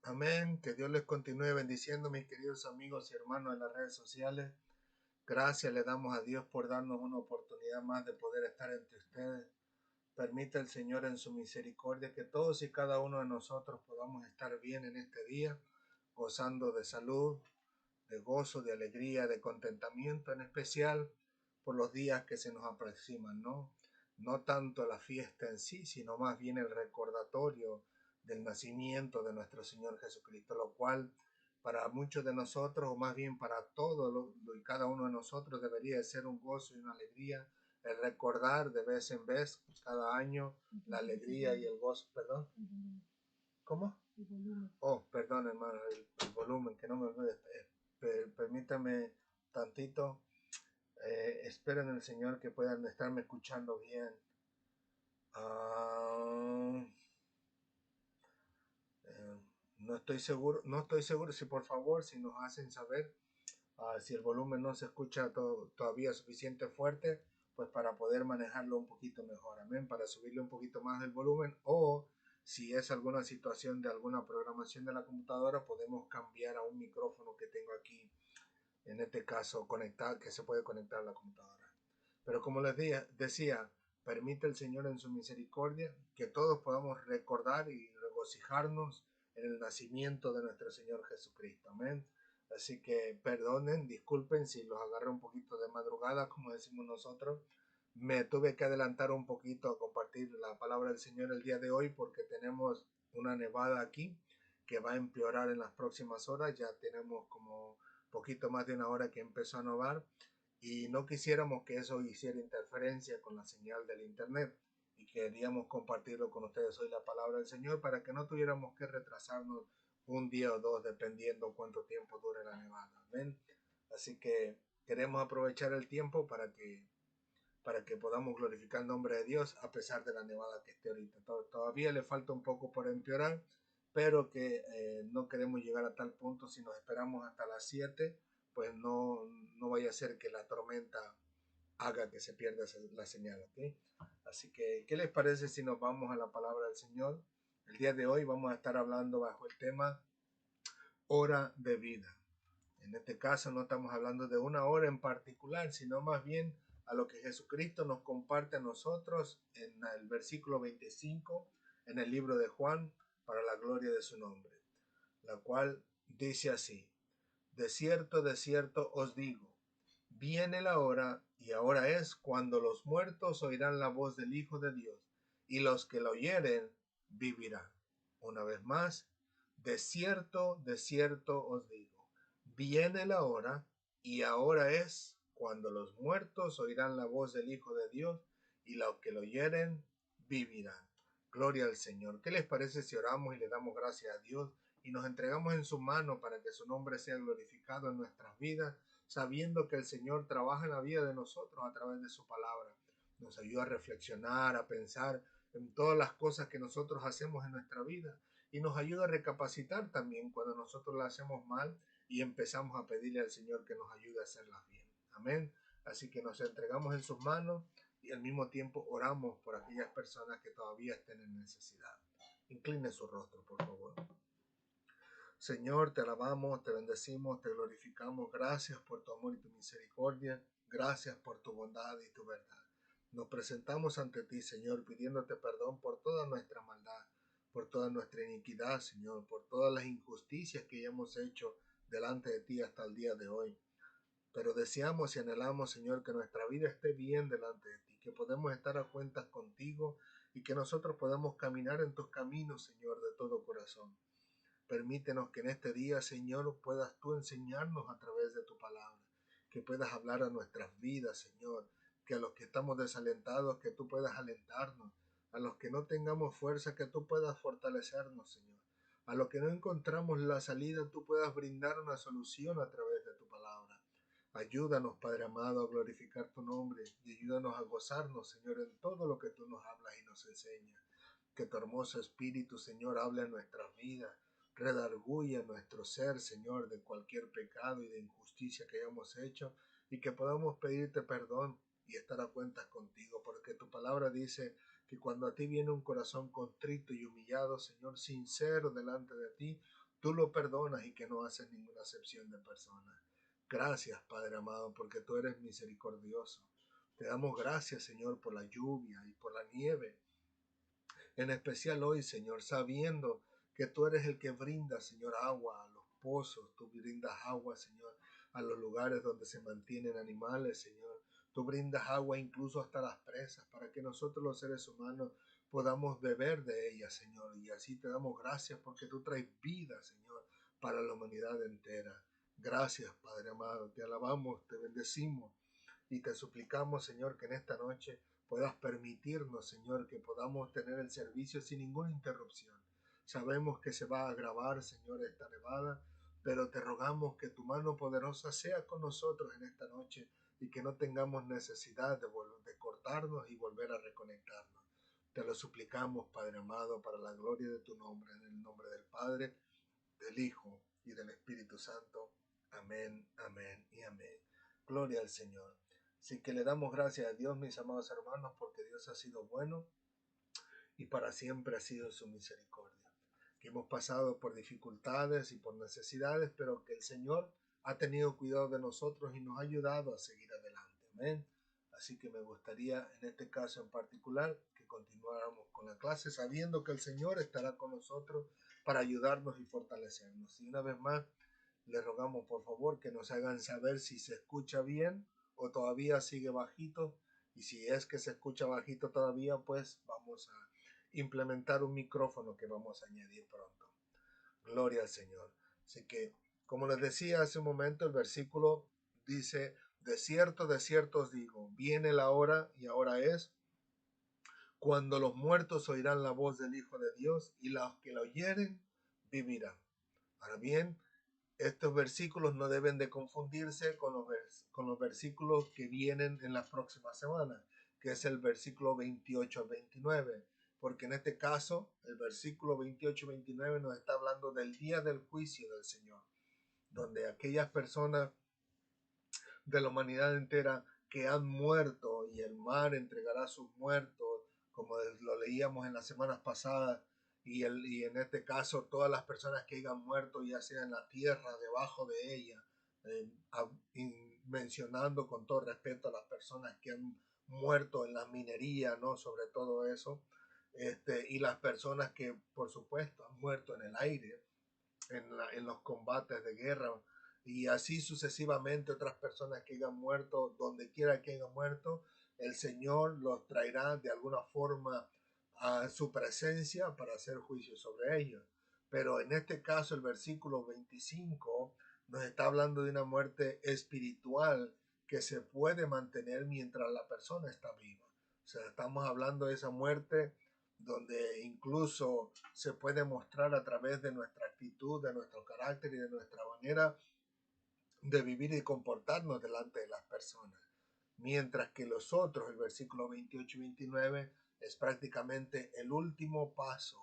Amén. Que Dios les continúe bendiciendo, mis queridos amigos y hermanos en las redes sociales. Gracias le damos a Dios por darnos una oportunidad más de poder estar entre ustedes. Permita el Señor en su misericordia que todos y cada uno de nosotros podamos estar bien en este día, gozando de salud, de gozo, de alegría, de contentamiento, en especial por los días que se nos aproximan, ¿no? No tanto la fiesta en sí, sino más bien el recordatorio del nacimiento de nuestro Señor Jesucristo, lo cual para muchos de nosotros, o más bien para todos y cada uno de nosotros, debería de ser un gozo y una alegría, el recordar de vez en vez, cada año, la alegría y el gozo, perdón. ¿Cómo? Oh, perdón, hermano, el volumen, que no me olvide. Permítame tantito. Espero en el Señor que puedan estarme escuchando bien. Ah, eh, no estoy seguro si por favor, si nos hacen saber si el volumen no se escucha todavía suficiente fuerte, pues para poder manejarlo un poquito mejor, amén, para subirle un poquito más el volumen, o si es alguna situación de alguna programación de la computadora, podemos cambiar a un micrófono que tengo aquí, en este caso conectar, que se puede conectar a la computadora. Pero como les decía, permite el Señor en su misericordia que todos podamos recordar y regocijarnos en el nacimiento de nuestro Señor Jesucristo. Amén. Así que perdonen, disculpen si los agarré un poquito de madrugada, como decimos nosotros. Me tuve que adelantar un poquito a compartir la palabra del Señor el día de hoy porque tenemos una nevada aquí que va a empeorar en las próximas horas. Ya tenemos como poquito más de una hora que empezó a nevar y no quisiéramos que eso hiciera interferencia con la señal del internet y queríamos compartirlo con ustedes hoy la palabra del Señor para que no tuviéramos que retrasarnos un día o dos dependiendo cuánto tiempo dure la nevada. Amén. Así que queremos aprovechar el tiempo para que podamos glorificar el nombre de Dios a pesar de la nevada que esté ahorita. Todavía le falta un poco por empeorar, pero que no queremos llegar a tal punto. Si nos esperamos hasta las 7, pues no vaya a ser que la tormenta haga que se pierda la señal, ¿ok? Así que, ¿qué les parece si nos vamos a la palabra del Señor? El día de hoy vamos a estar hablando bajo el tema hora de vida. En este caso no estamos hablando de una hora en particular, sino más bien a lo que Jesucristo nos comparte a nosotros en el versículo 25 en el libro de Juan para la gloria de su nombre, la cual dice así: de cierto os digo, viene la hora, y ahora es, cuando los muertos oirán la voz del Hijo de Dios, y los que lo oyeren vivirán. Una vez más, de cierto os digo, viene la hora, y ahora es, cuando los muertos oirán la voz del Hijo de Dios, y los que lo oyeren vivirán. Gloria al Señor. ¿Qué les parece si oramos y le damos gracias a Dios y nos entregamos en su mano para que su nombre sea glorificado en nuestras vidas, sabiendo que el Señor trabaja en la vida de nosotros a través de su palabra? Nos ayuda a reflexionar, a pensar en todas las cosas que nosotros hacemos en nuestra vida y nos ayuda a recapacitar también cuando nosotros la hacemos mal y empezamos a pedirle al Señor que nos ayude a hacerlas bien. Amén. Así que nos entregamos en sus manos y al mismo tiempo oramos por aquellas personas que todavía estén en necesidad. Incline su rostro, por favor. Señor, te alabamos, te bendecimos, te glorificamos. Gracias por tu amor y tu misericordia. Gracias por tu bondad y tu verdad. Nos presentamos ante ti, Señor, pidiéndote perdón por toda nuestra maldad, por toda nuestra iniquidad, Señor, por todas las injusticias que hemos hecho delante de ti hasta el día de hoy. Pero deseamos y anhelamos, Señor, que nuestra vida esté bien delante de ti, que podamos estar a cuentas contigo y que nosotros podamos caminar en tus caminos, Señor, de todo corazón. Permítenos que en este día, Señor, puedas tú enseñarnos a través de tu palabra, que puedas hablar a nuestras vidas, Señor, que a los que estamos desalentados, que tú puedas alentarnos, a los que no tengamos fuerza, que tú puedas fortalecernos, Señor, a los que no encontramos la salida, tú puedas brindar una solución a través de tu palabra. Ayúdanos, Padre amado, a glorificar tu nombre y ayúdanos a gozarnos, Señor, en todo lo que tú nos hablas y nos enseñas. Que tu hermoso Espíritu, Señor, hable en nuestras vidas, redarguya nuestro ser, Señor, de cualquier pecado y de injusticia que hayamos hecho y que podamos pedirte perdón y estar a cuentas contigo, porque tu palabra dice que cuando a ti viene un corazón contrito y humillado, Señor, sincero delante de ti, tú lo perdonas y que no haces ninguna acepción de personas. Gracias, Padre amado, porque tú eres misericordioso. Te damos gracias, Señor, por la lluvia y por la nieve. En especial hoy, Señor, sabiendo que tú eres el que brinda, Señor, agua a los pozos. Tú brindas agua, Señor, a los lugares donde se mantienen animales, Señor. Tú brindas agua incluso hasta las presas para que nosotros los seres humanos podamos beber de ella, Señor. Y así te damos gracias porque tú traes vida, Señor, para la humanidad entera. Gracias, Padre amado. Te alabamos, te bendecimos y te suplicamos, Señor, que en esta noche puedas permitirnos, Señor, que podamos tener el servicio sin ninguna interrupción. Sabemos que se va a agravar, Señor, esta nevada, pero te rogamos que tu mano poderosa sea con nosotros en esta noche y que no tengamos necesidad de cortarnos y volver a reconectarnos. Te lo suplicamos, Padre amado, para la gloria de tu nombre, en el nombre del Padre, del Hijo y del Espíritu Santo. Amén, amén y amén. Gloria al Señor. Así que le damos gracias a Dios, mis amados hermanos, porque Dios ha sido bueno y para siempre ha sido su misericordia. Que hemos pasado por dificultades y por necesidades, pero que el Señor ha tenido cuidado de nosotros y nos ha ayudado a seguir adelante. Amén. Así que me gustaría en este caso en particular que continuáramos con la clase sabiendo que el Señor estará con nosotros para ayudarnos y fortalecernos. Y una vez más, les rogamos por favor que nos hagan saber si se escucha bien o todavía sigue bajito. Y si es que se escucha bajito todavía, pues vamos a implementar un micrófono que vamos a añadir pronto. Gloria al Señor. Así que, como les decía hace un momento, el versículo dice, de cierto os digo, viene la hora y ahora es, cuando los muertos oirán la voz del Hijo de Dios y los que la oyeren vivirán. Ahora bien, estos versículos no deben de confundirse con los versículos que vienen en las próximas semanas, que es el versículo 28 al 29, porque en este caso el versículo 28 y 29 nos está hablando del día del juicio del Señor, donde aquellas personas de la humanidad entera que han muerto y el mar entregará a sus muertos, como lo leíamos en las semanas pasadas, y en este caso todas las personas que hayan muerto, ya sea en la tierra, debajo de ella, eh, mencionando con todo respeto a las personas que han muerto en la minería, ¿no? Sobre todo eso, y las personas que por supuesto han muerto en el aire, en los combates de guerra, y así sucesivamente otras personas que hayan muerto, donde quiera que hayan muerto, el Señor los traerá de alguna forma a su presencia para hacer juicio sobre ellos. Pero en este caso el versículo 25 nos está hablando de una muerte espiritual que se puede mantener mientras la persona está viva. O sea, estamos hablando de esa muerte donde incluso se puede mostrar a través de nuestra actitud, de nuestro carácter y de nuestra manera de vivir y comportarnos delante de las personas. Mientras que los otros, el versículo 28 y 29, es prácticamente el último paso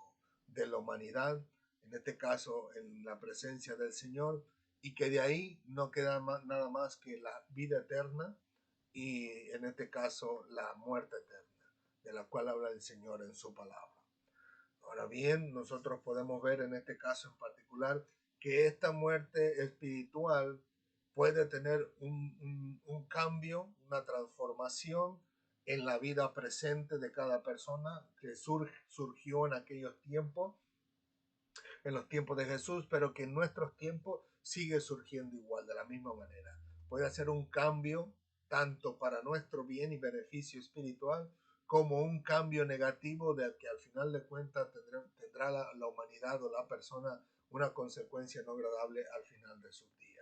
de la humanidad, en este caso en la presencia del Señor, y que de ahí no queda nada más que la vida eterna y en este caso la muerte eterna, de la cual habla el Señor en su palabra. Ahora bien, nosotros podemos ver en este caso en particular que esta muerte espiritual puede tener un cambio, una transformación en la vida presente de cada persona que surgió en aquellos tiempos, en los tiempos de Jesús, pero que en nuestros tiempos sigue surgiendo igual, de la misma manera. Puede hacer un cambio tanto para nuestro bien y beneficio espiritual, como un cambio negativo del que al final de cuentas tendrá la humanidad o la persona una consecuencia no agradable al final de sus días.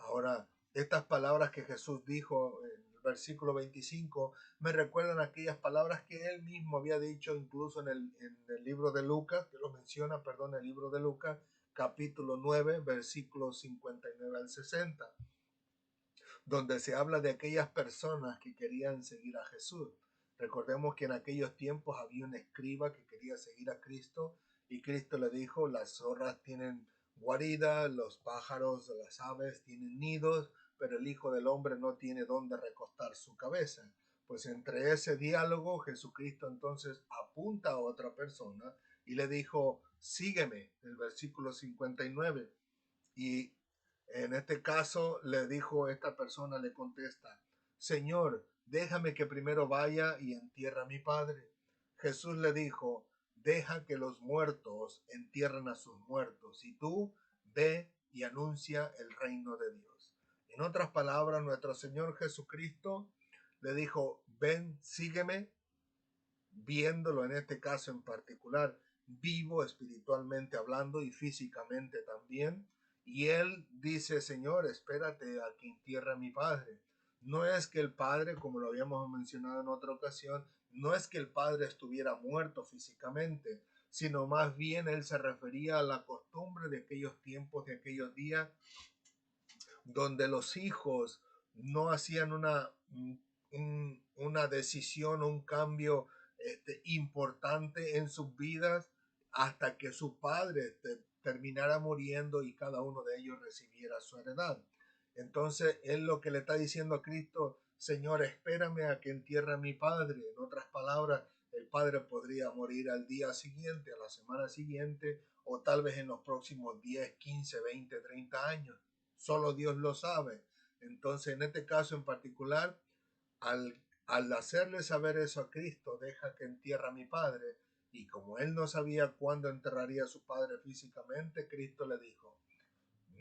Ahora, estas palabras que Jesús dijo en el versículo 25 me recuerdan aquellas palabras que él mismo había dicho incluso en el libro de Lucas, que lo menciona, perdón, el libro de Lucas, capítulo 9, versículos 59 al 60, donde se habla de aquellas personas que querían seguir a Jesús. Recordemos que en aquellos tiempos había un escriba que quería seguir a Cristo y Cristo le dijo, las zorras tienen guarida, los pájaros, las aves tienen nidos, pero el Hijo del Hombre no tiene dónde recostar su cabeza. Pues entre ese diálogo, Jesucristo entonces apunta a otra persona y le dijo, sígueme, el versículo 59. Y en este caso le dijo esta persona, le contesta, Señor, déjame que primero vaya y entierre a mi padre. Jesús le dijo, deja que los muertos entierren a sus muertos y tú ve y anuncia el reino de Dios. En otras palabras, nuestro Señor Jesucristo le dijo, ven, sígueme, viéndolo en este caso en particular, vivo espiritualmente hablando y físicamente también. Y él dice, Señor, espérate a que entierre a mi padre. No es que el padre, como lo habíamos mencionado en otra ocasión, no es que el padre estuviera muerto físicamente, sino más bien él se refería a la costumbre de aquellos tiempos, de aquellos días, donde los hijos no hacían una decisión, un cambio importante en sus vidas hasta que su padre terminara muriendo y cada uno de ellos recibiera su heredad. Entonces, él lo que le está diciendo a Cristo, Señor, espérame a que entierre a mi padre. En otras palabras, el padre podría morir al día siguiente, a la semana siguiente, o tal vez en los próximos 10, 15, 20, 30 años. Solo Dios lo sabe. Entonces, en este caso en particular, al hacerle saber eso a Cristo, deja que entierre a mi padre, y como él no sabía cuándo enterraría a su padre físicamente, Cristo le dijo,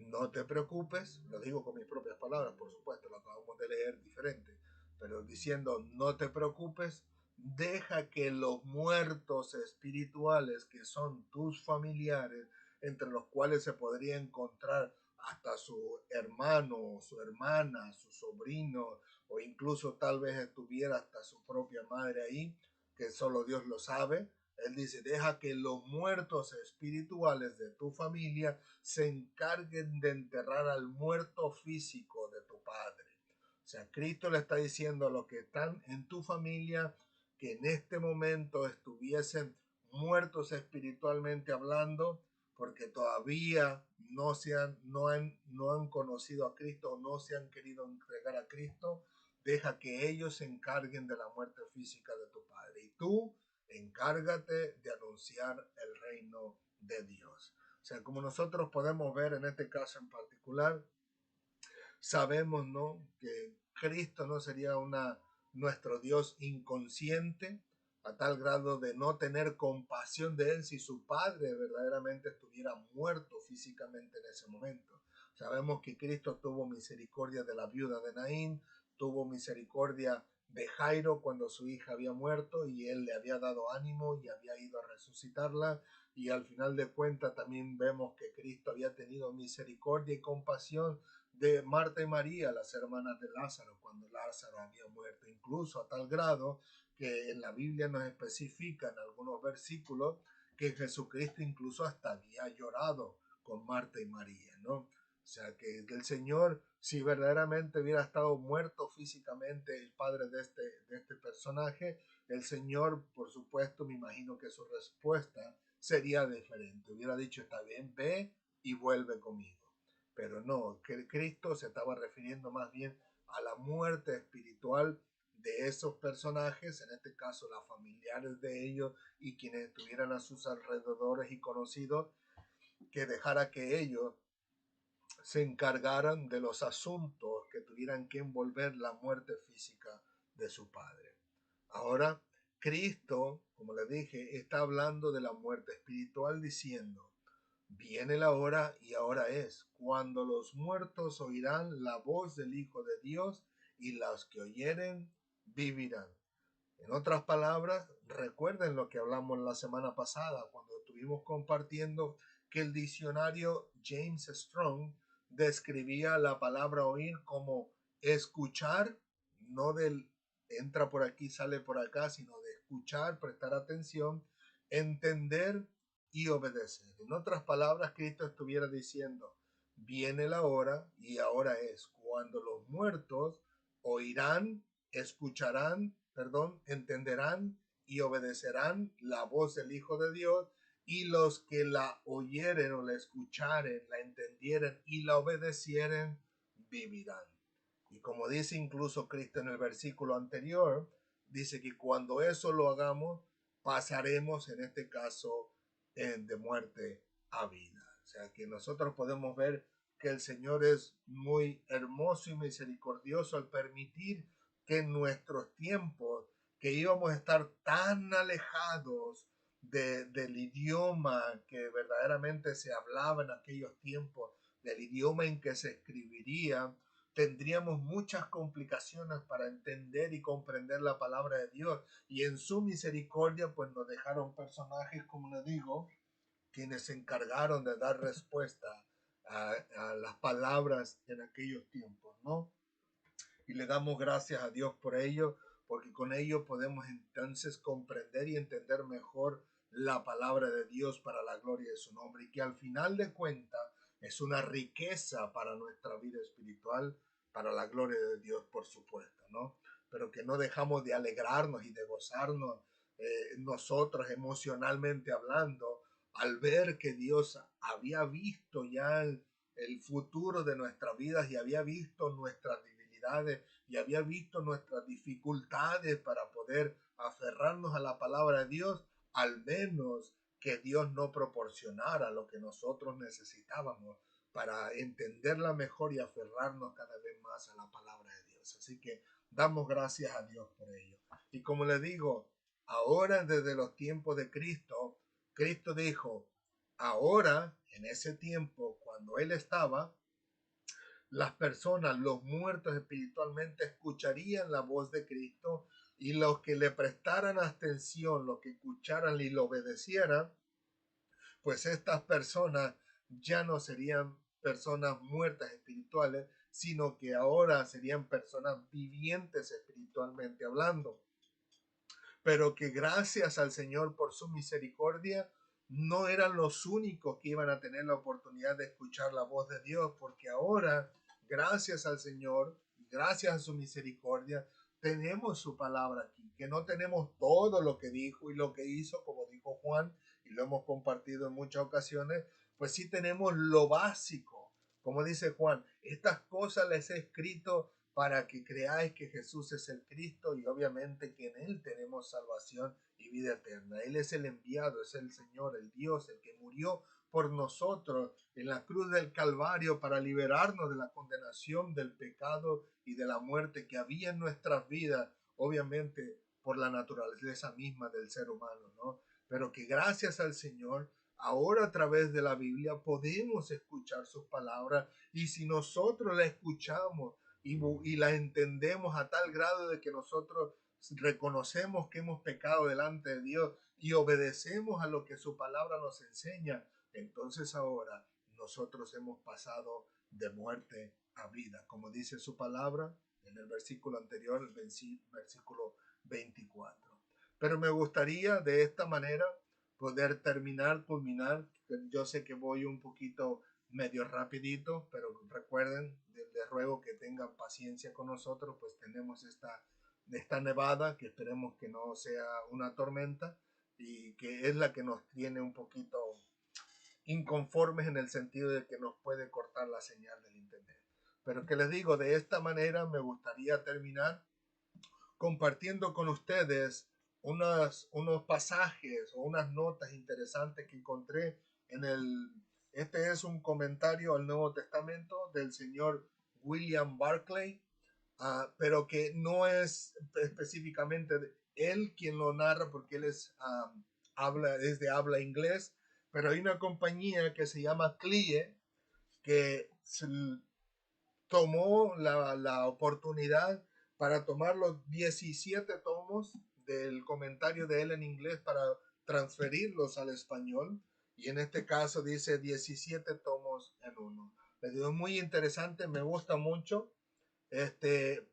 no te preocupes, lo digo con mis propias palabras, por supuesto, lo acabamos de leer diferente, pero diciendo, no te preocupes, deja que los muertos espirituales, que son tus familiares, entre los cuales se podría encontrar hasta su hermano, su hermana, su sobrino, o incluso tal vez estuviera hasta su propia madre ahí, que solo Dios lo sabe. Él dice, deja que los muertos espirituales de tu familia se encarguen de enterrar al muerto físico de tu padre. O sea, Cristo le está diciendo a los que están en tu familia que en este momento estuviesen muertos espiritualmente hablando, porque todavía no han conocido a Cristo o no se han querido entregar a Cristo. Deja que ellos se encarguen de la muerte física de tu padre. Y tú encárgate de anunciar el reino de Dios. O sea, como nosotros podemos ver en este caso en particular, sabemos, ¿no?, que Cristo no sería nuestro Dios inconsciente a tal grado de no tener compasión de él si su padre verdaderamente estuviera muerto físicamente en ese momento. Sabemos que Cristo tuvo misericordia de la viuda de Naín, tuvo misericordia de Jairo cuando su hija había muerto y él le había dado ánimo y había ido a resucitarla, y al final de cuentas también vemos que Cristo había tenido misericordia y compasión de Marta y María, las hermanas de Lázaro, cuando Lázaro había muerto, incluso a tal grado que en la Biblia nos especifican algunos versículos que Jesucristo incluso hasta había llorado con Marta y María, ¿no? O sea que el Señor, si verdaderamente hubiera estado muerto físicamente el padre de este personaje, el Señor, por supuesto, me imagino que su respuesta sería diferente. Hubiera dicho, está bien, ve y vuelve conmigo. Pero no, que Cristo se estaba refiriendo más bien a la muerte espiritual de esos personajes, en este caso las familiares de ellos y quienes estuvieran a sus alrededores y conocidos, que dejara que ellos se encargaran de los asuntos que tuvieran que envolver la muerte física de su padre. Ahora, Cristo, como les dije, está hablando de la muerte espiritual diciendo, viene la hora y ahora es, cuando los muertos oirán la voz del Hijo de Dios y los que oyeren vivirán. En otras palabras, recuerden lo que hablamos la semana pasada cuando estuvimos compartiendo que el diccionario James Strong describía la palabra oír como escuchar, no del entra por aquí, sale por acá, sino de escuchar, prestar atención, entender y obedecer. En otras palabras, Cristo estuviera diciendo, viene la hora y ahora es cuando los muertos oirán, escucharán, perdón, entenderán y obedecerán la voz del Hijo de Dios, y los que la oyeren o la escucharen, la entendieren y la obedecieren, vivirán. Y como dice incluso Cristo en el versículo anterior, dice que cuando eso lo hagamos, pasaremos en este caso de muerte a vida. O sea que nosotros podemos ver que el Señor es muy hermoso y misericordioso al permitir que en nuestros tiempos, que íbamos a estar tan alejados del idioma que verdaderamente se hablaba en aquellos tiempos, del idioma en que se escribiría, tendríamos muchas complicaciones para entender y comprender la palabra de Dios. Y en su misericordia, pues nos dejaron personajes, como les digo, quienes se encargaron de dar respuesta a las palabras en aquellos tiempos, ¿no? Y le damos gracias a Dios por ello, porque con ello podemos entonces comprender y entender mejor la palabra de Dios para la gloria de su nombre, y que al final de cuentas es una riqueza para nuestra vida espiritual, para la gloria de Dios, por supuesto, ¿no? Pero que no dejamos de alegrarnos y de gozarnos nosotros emocionalmente hablando, al ver que Dios había visto ya el futuro de nuestras vidas y había visto nuestras debilidades y había visto nuestras dificultades para poder aferrarnos a la palabra de Dios, al menos que Dios no proporcionara lo que nosotros necesitábamos para entenderla mejor y aferrarnos cada vez más a la palabra de Dios. Así que damos gracias a Dios por ello. Y como les digo, ahora desde los tiempos de Cristo, Cristo dijo, ahora, en ese tiempo, cuando Él estaba, las personas, los muertos espiritualmente, escucharían la voz de Cristo, y los que le prestaran atención, los que escucharan y lo obedecieran, pues estas personas ya no serían personas muertas espirituales, sino que ahora serían personas vivientes espiritualmente hablando, pero que gracias al Señor por su misericordia no eran los únicos que iban a tener la oportunidad de escuchar la voz de Dios, porque ahora, gracias al Señor, gracias a su misericordia, tenemos su palabra aquí, que no tenemos todo lo que dijo y lo que hizo, como dijo Juan, y lo hemos compartido en muchas ocasiones, pues sí tenemos lo básico, como dice Juan, estas cosas les he escrito para que creáis que Jesús es el Cristo, y obviamente que en Él tenemos salvación y vida eterna. Él es el enviado, es el Señor, el Dios, el que murió por nosotros en la cruz del Calvario para liberarnos de la condenación, del pecado y de la muerte que había en nuestras vidas, obviamente por la naturaleza misma del ser humano, ¿no? Pero que gracias al Señor, ahora a través de la Biblia podemos escuchar sus palabras, y si nosotros la escuchamos y la entendemos a tal grado de que nosotros reconocemos que hemos pecado delante de Dios y obedecemos a lo que su palabra nos enseña, entonces ahora nosotros hemos pasado de muerte a vida, como dice su palabra en el versículo anterior, el versículo 24. Pero me gustaría de esta manera poder terminar, culminar. Yo sé que voy un poquito medio rapidito, pero recuerden, les ruego que tengan paciencia con nosotros, pues tenemos esta nevada que esperemos que no sea una tormenta, y que es la que nos tiene un poquito inconformes en el sentido de que nos puede cortar la señal del internet. Pero que les digo, de esta manera me gustaría terminar compartiendo con ustedes unos pasajes o unas notas interesantes que encontré en el... Este es un comentario al Nuevo Testamento del señor William Barclay, pero que no es específicamente él quien lo narra, porque él es de habla inglés, pero hay una compañía que se llama CLIE que tomó la oportunidad para tomar los 17 tomos del comentario de él en inglés para transferirlos al español, y en este caso dice 17 tomos en uno. Me dio muy interesante, me gusta mucho,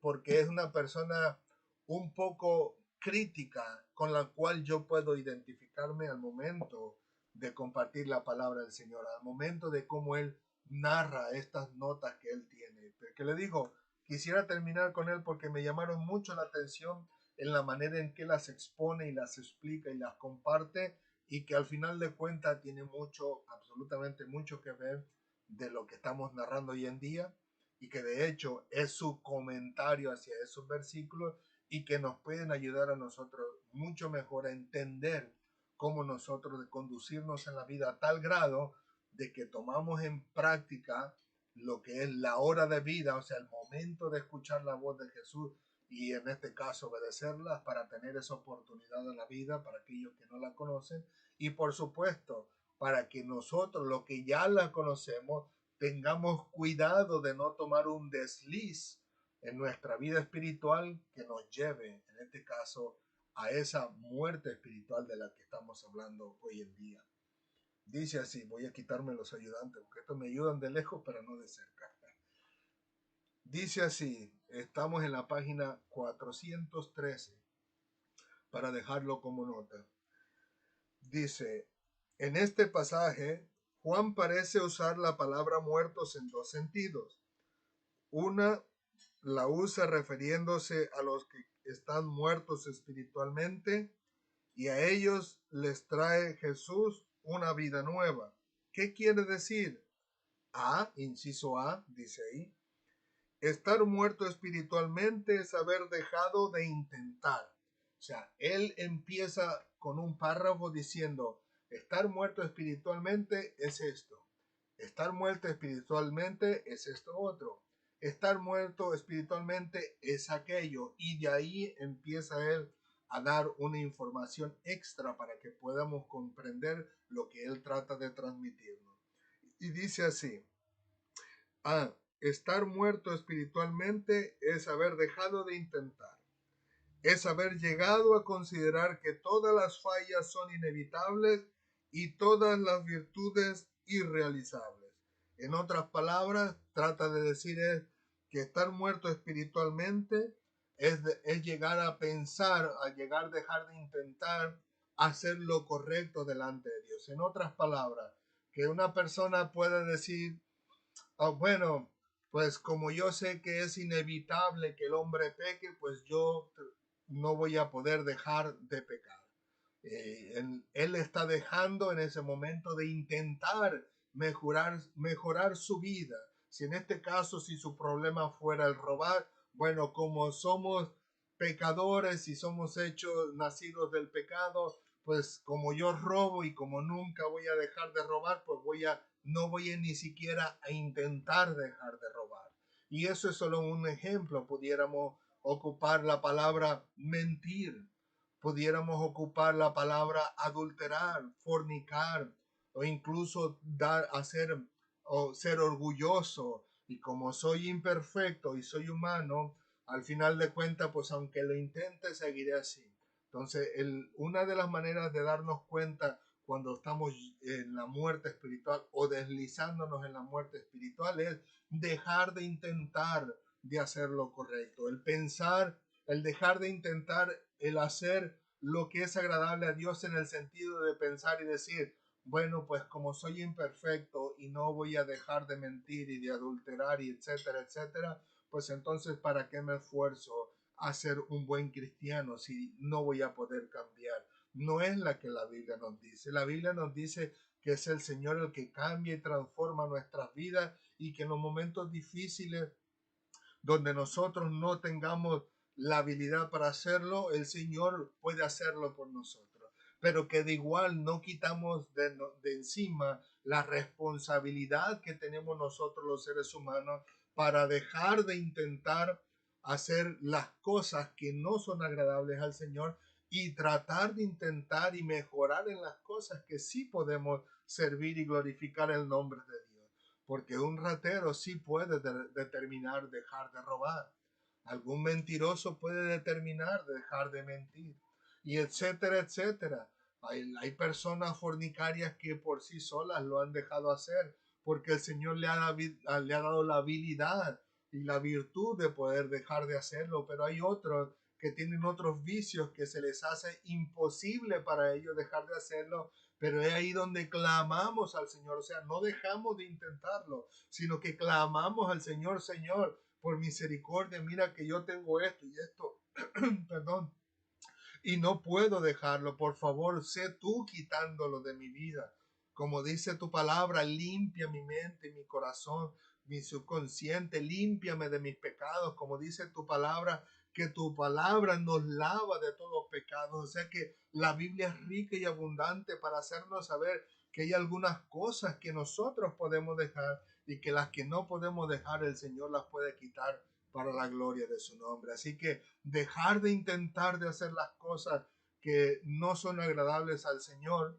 porque es una persona un poco crítica con la cual yo puedo identificarme al momento de compartir la palabra del Señor, al momento de cómo él narra estas notas que él tiene. Que le digo, quisiera terminar con él porque me llamaron mucho la atención en la manera en que las expone y las explica y las comparte, y que al final de cuentas tiene mucho, absolutamente mucho que ver de lo que estamos narrando hoy en día, y que de hecho es su comentario hacia esos versículos, y que nos pueden ayudar a nosotros mucho mejor a entender como nosotros de conducirnos en la vida a tal grado de que tomamos en práctica lo que es la hora de vida, o sea, el momento de escuchar la voz de Jesús y en este caso obedecerla para tener esa oportunidad en la vida para aquellos que no la conocen y por supuesto para que nosotros, los que ya la conocemos, tengamos cuidado de no tomar un desliz en nuestra vida espiritual que nos lleve, en este caso, a esa muerte espiritual de la que estamos hablando hoy en día. Dice así, voy a quitarme los ayudantes, porque estos me ayudan de lejos, pero no de cerca. Dice así, estamos en la página 413, para dejarlo como nota. Dice, en este pasaje, Juan parece usar la palabra muertos en dos sentidos. Una la usa refiriéndose a los que están muertos espiritualmente y a ellos les trae Jesús una vida nueva. ¿Qué quiere decir? Inciso A, dice ahí, estar muerto espiritualmente es haber dejado de intentar. O sea, él empieza con un párrafo diciendo, estar muerto espiritualmente es esto. Estar muerto espiritualmente es esto otro. Estar muerto espiritualmente es aquello. Y de ahí empieza él a dar una información extra para que podamos comprender lo que él trata de transmitirnos. Y dice así, estar muerto espiritualmente es haber dejado de intentar. Es haber llegado a considerar que todas las fallas son inevitables y todas las virtudes irrealizables. En otras palabras, trata de decir es que estar muerto espiritualmente es llegar a pensar, a llegar a dejar de intentar hacer lo correcto delante de Dios. En otras palabras, que una persona puede decir, bueno, pues como yo sé que es inevitable que el hombre peque, pues yo no voy a poder dejar de pecar. Él está dejando en ese momento de intentar mejorar su vida. Si en este caso, si su problema fuera el robar, bueno, como somos pecadores y somos hechos nacidos del pecado, pues como yo robo y como nunca voy a dejar de robar, pues no voy a ni siquiera a intentar dejar de robar. Y eso es solo un ejemplo. Pudiéramos ocupar la palabra mentir, pudiéramos ocupar la palabra adulterar, fornicar o incluso ser orgulloso. Y como soy imperfecto y soy humano, al final de cuentas, pues aunque lo intente, seguiré así. Entonces, una de las maneras de darnos cuenta cuando estamos en la muerte espiritual o deslizándonos en la muerte espiritual es dejar de intentar de hacer lo correcto, el dejar de intentar el hacer lo que es agradable a Dios en el sentido de pensar y decir, bueno, pues como soy imperfecto y no voy a dejar de mentir y de adulterar y etcétera, etcétera, pues entonces ¿para qué me esfuerzo a ser un buen cristiano si no voy a poder cambiar? No es la que la Biblia nos dice. La Biblia nos dice que es el Señor el que cambia y transforma nuestras vidas y que en los momentos difíciles donde nosotros no tengamos la habilidad para hacerlo, el Señor puede hacerlo por nosotros. Pero que de igual no quitamos de encima la responsabilidad que tenemos nosotros los seres humanos para dejar de intentar hacer las cosas que no son agradables al Señor y tratar de intentar y mejorar en las cosas que sí podemos servir y glorificar el nombre de Dios. Porque un ratero sí puede determinar dejar de robar. Algún mentiroso puede determinar dejar de mentir. Y etcétera, etcétera. Hay personas fornicarias que por sí solas lo han dejado hacer porque el Señor le ha dado la habilidad y la virtud de poder dejar de hacerlo. Pero hay otros que tienen otros vicios que se les hace imposible para ellos dejar de hacerlo, pero es ahí donde clamamos al Señor, o sea, no dejamos de intentarlo, sino que clamamos al Señor, Señor, por misericordia, mira que yo tengo esto y esto, perdón, y no puedo dejarlo, por favor, sé tú quitándolo de mi vida. Como dice tu palabra, limpia mi mente y mi corazón, mi subconsciente, límpiame de mis pecados, como dice tu palabra, que tu palabra nos lava de todo pecado. O sea que la Biblia es rica y abundante para hacernos saber que hay algunas cosas que nosotros podemos dejar y que las que no podemos dejar el Señor las puede quitar para la gloria de su nombre. Así que dejar de intentar de hacer las cosas que no son agradables al Señor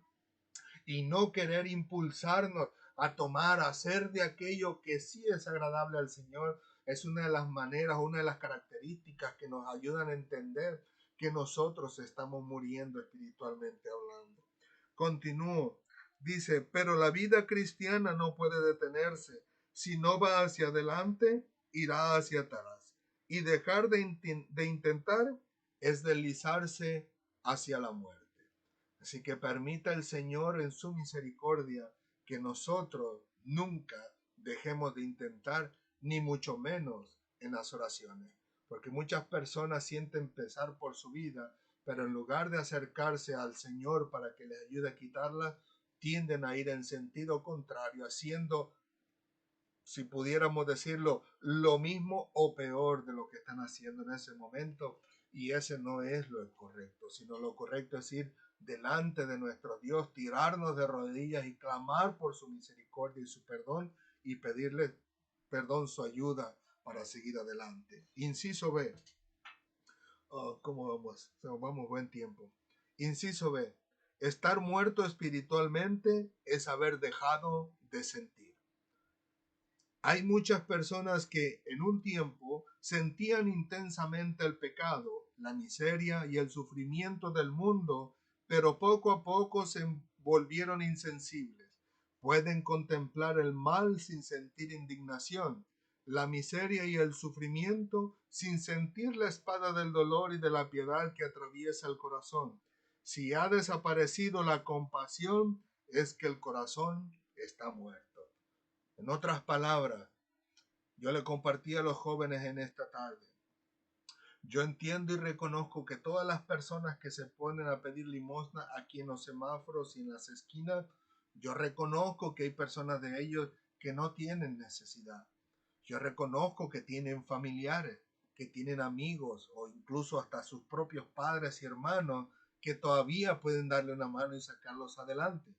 y no querer impulsarnos a tomar, a hacer de aquello que sí es agradable al Señor, es una de las maneras, una de las características que nos ayudan a entender que nosotros estamos muriendo espiritualmente hablando. Continúo. Dice, pero la vida cristiana no puede detenerse. Si no va hacia adelante, irá hacia atrás. Y dejar de intentar es deslizarse hacia la muerte. Así que permita el Señor en su misericordia que nosotros nunca dejemos de intentar, ni mucho menos en las oraciones. Porque muchas personas sienten pesar por su vida, pero en lugar de acercarse al Señor para que les ayude a quitarla, tienden a ir en sentido contrario, haciendo, si pudiéramos decirlo, lo mismo o peor de lo que están haciendo en ese momento. Y ese no es lo correcto, sino lo correcto es ir delante de nuestro Dios, tirarnos de rodillas y clamar por su misericordia y su perdón y pedirle perdón, su ayuda para seguir adelante. Inciso B. Oh, ¿cómo vamos? Vamos buen tiempo. Inciso B. Estar muerto espiritualmente es haber dejado de sentir. Hay muchas personas que en un tiempo sentían intensamente el pecado, la miseria y el sufrimiento del mundo, pero poco a poco se volvieron insensibles. Pueden contemplar el mal sin sentir indignación, la miseria y el sufrimiento sin sentir la espada del dolor y de la piedad que atraviesa el corazón. Si ha desaparecido la compasión, es que el corazón está muerto. En otras palabras, yo le compartí a los jóvenes en esta tarde. Yo entiendo y reconozco que todas las personas que se ponen a pedir limosna aquí en los semáforos y en las esquinas, yo reconozco que hay personas de ellos que no tienen necesidad. Yo reconozco que tienen familiares, que tienen amigos o incluso hasta sus propios padres y hermanos que todavía pueden darle una mano y sacarlos adelante.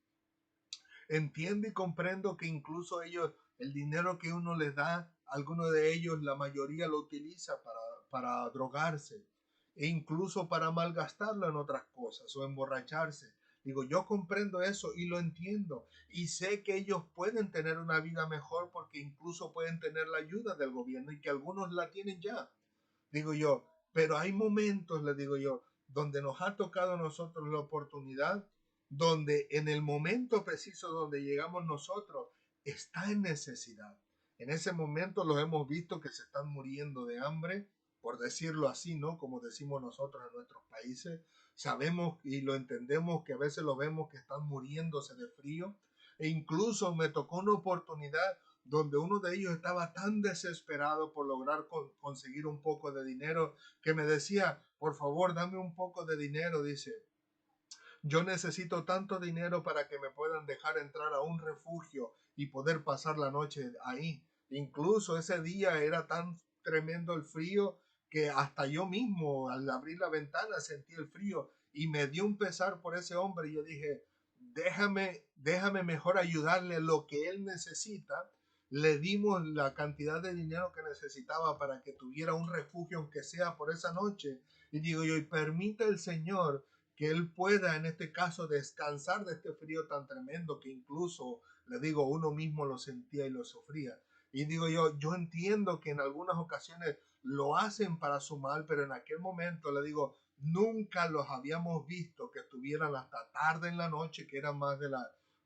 Entiendo y comprendo que incluso ellos, el dinero que uno les da, algunos de ellos, la mayoría lo utiliza para drogarse e incluso para malgastarlo en otras cosas o emborracharse. Digo, yo comprendo eso y lo entiendo y sé que ellos pueden tener una vida mejor porque incluso pueden tener la ayuda del gobierno y que algunos la tienen ya. Digo yo, pero hay momentos, le digo yo, donde nos ha tocado a nosotros la oportunidad, donde en el momento preciso donde llegamos nosotros, está en necesidad. En ese momento los hemos visto que se están muriendo de hambre, por decirlo así, ¿no? Como decimos nosotros en nuestros países. Sabemos y lo entendemos que a veces lo vemos que están muriéndose de frío. E incluso me tocó una oportunidad donde uno de ellos estaba tan desesperado por lograr conseguir un poco de dinero que me decía, por favor, dame un poco de dinero, dice. Yo necesito tanto dinero para que me puedan dejar entrar a un refugio y poder pasar la noche ahí. Incluso ese día era tan tremendo el frío que hasta yo mismo al abrir la ventana sentí el frío y me dio un pesar por ese hombre y yo dije, déjame mejor ayudarle lo que él necesita. Le dimos la cantidad de dinero que necesitaba para que tuviera un refugio, aunque sea por esa noche. Y digo yo, y permita el Señor que él pueda en este caso descansar de este frío tan tremendo que incluso, le digo, uno mismo lo sentía y lo sufría. Y digo yo entiendo que en algunas ocasiones lo hacen para su mal, pero en aquel momento, le digo, nunca los habíamos visto que estuvieran hasta tarde en la noche, que eran más de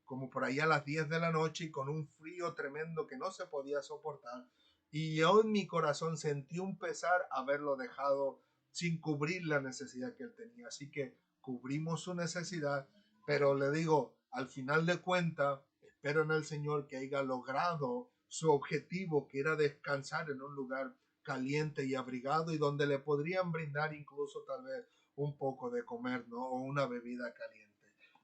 como por ahí a las 10 de la noche y con un frío tremendo que no se podía soportar. Y yo en mi corazón sentí un pesar haberlo dejado sin cubrir la necesidad que él tenía. Así que cubrimos su necesidad, pero le digo, al final de cuentas, espero en el Señor que haya logrado su objetivo, que era descansar en un lugar caliente y abrigado y donde le podrían brindar incluso tal vez un poco de comer, ¿no? O una bebida caliente.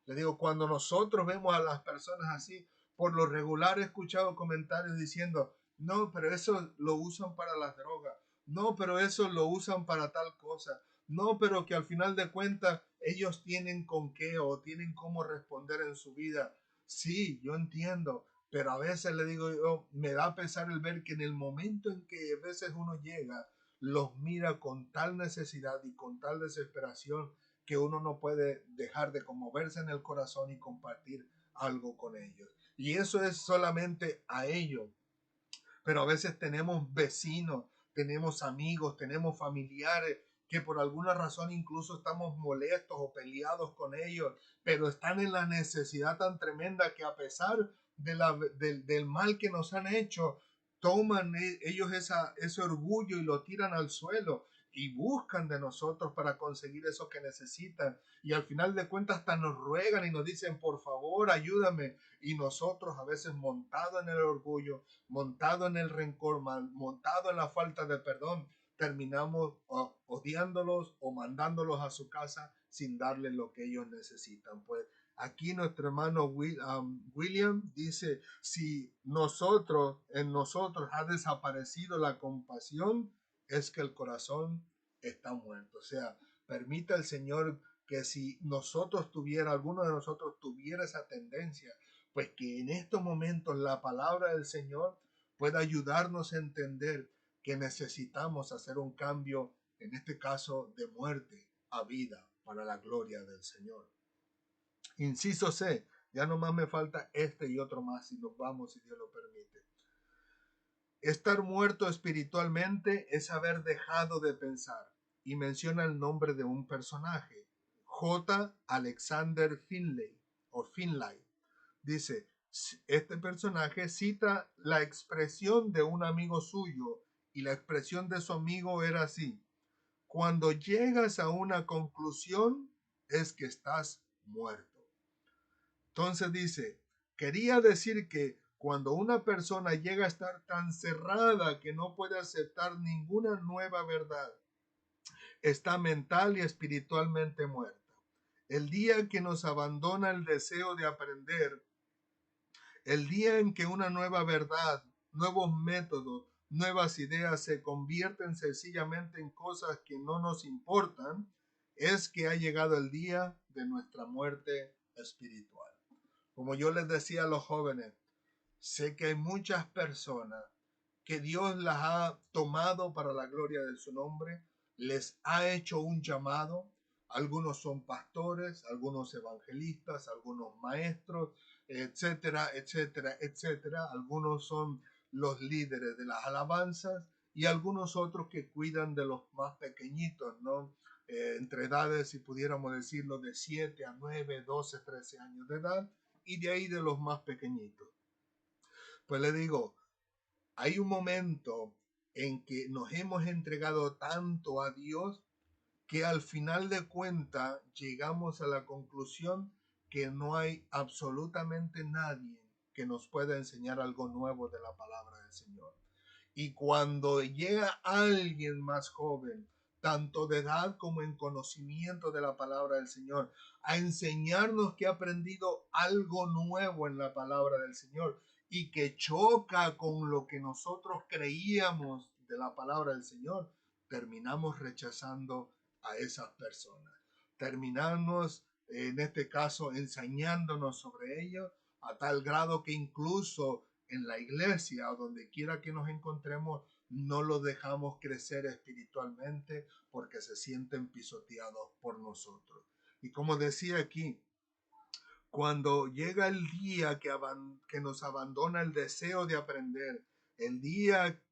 Le digo, cuando nosotros vemos a las personas así, por lo regular he escuchado comentarios diciendo, no, pero eso lo usan para las drogas. No, pero eso lo usan para tal cosa. No, pero que al final de cuentas ellos tienen con qué o tienen cómo responder en su vida. Sí, yo entiendo, pero a veces le digo yo, me da pesar el ver que en el momento en que a veces uno llega, los mira con tal necesidad y con tal desesperación que uno no puede dejar de conmoverse en el corazón y compartir algo con ellos. Y eso es solamente a ellos, pero a veces tenemos vecinos, tenemos amigos, tenemos familiares que por alguna razón incluso estamos molestos o peleados con ellos, pero están en la necesidad tan tremenda que a pesar del mal que nos han hecho, toman ellos ese orgullo y lo tiran al suelo y buscan de nosotros para conseguir eso que necesitan. Y al final de cuentas hasta nos ruegan y nos dicen, por favor, ayúdame. Y nosotros a veces montados en el orgullo, montado en el rencor, montado en la falta de perdón, terminamos odiándolos o mandándolos a su casa sin darles lo que ellos necesitan. Pues aquí nuestro hermano William dice, si en nosotros ha desaparecido la compasión, es que el corazón está muerto. O sea, permita el Señor que si alguno de nosotros tuviera esa tendencia, pues que en estos momentos la palabra del Señor pueda ayudarnos a entender que necesitamos hacer un cambio, en este caso de muerte a vida, para la gloria del Señor. Inciso C, ya nomás me falta este y otro más y nos vamos si Dios lo permite. Estar muerto espiritualmente es haber dejado de pensar, y menciona el nombre de un personaje, J. Alexander Finlay. Dice, este personaje cita la expresión de un amigo suyo y la expresión de su amigo era así: cuando llegas a una conclusión es que estás muerto. Entonces dice, quería decir que cuando una persona llega a estar tan cerrada que no puede aceptar ninguna nueva verdad, está mental y espiritualmente muerta. El día que nos abandona el deseo de aprender, el día en que una nueva verdad, nuevos métodos, nuevas ideas se convierten sencillamente en cosas que no nos importan, es que ha llegado el día de nuestra muerte espiritual. Como yo les decía a los jóvenes, sé que hay muchas personas que Dios las ha tomado para la gloria de su nombre, les ha hecho un llamado. Algunos son pastores, algunos evangelistas, algunos maestros, etcétera, etcétera, etcétera. Algunos son los líderes de las alabanzas y algunos otros que cuidan de los más pequeñitos, ¿no? Entre edades, si pudiéramos decirlo, de 7 a 9, 12, 13 años de edad y de ahí de los más pequeñitos. Pues le digo, hay un momento en que nos hemos entregado tanto a Dios que al final de cuentas llegamos a la conclusión que no hay absolutamente nadie que nos pueda enseñar algo nuevo de la palabra del Señor. Y cuando llega alguien más joven, tanto de edad como en conocimiento de la palabra del Señor, a enseñarnos que ha aprendido algo nuevo en la palabra del Señor y que choca con lo que nosotros creíamos de la palabra del Señor, terminamos rechazando a esas personas. Terminamos, en este caso, enseñándonos sobre ellos a tal grado que incluso en la iglesia o donde quiera que nos encontremos, no los dejamos crecer espiritualmente porque se sienten pisoteados por nosotros. Y como decía aquí, cuando llega el día que nos abandona el deseo de aprender, el día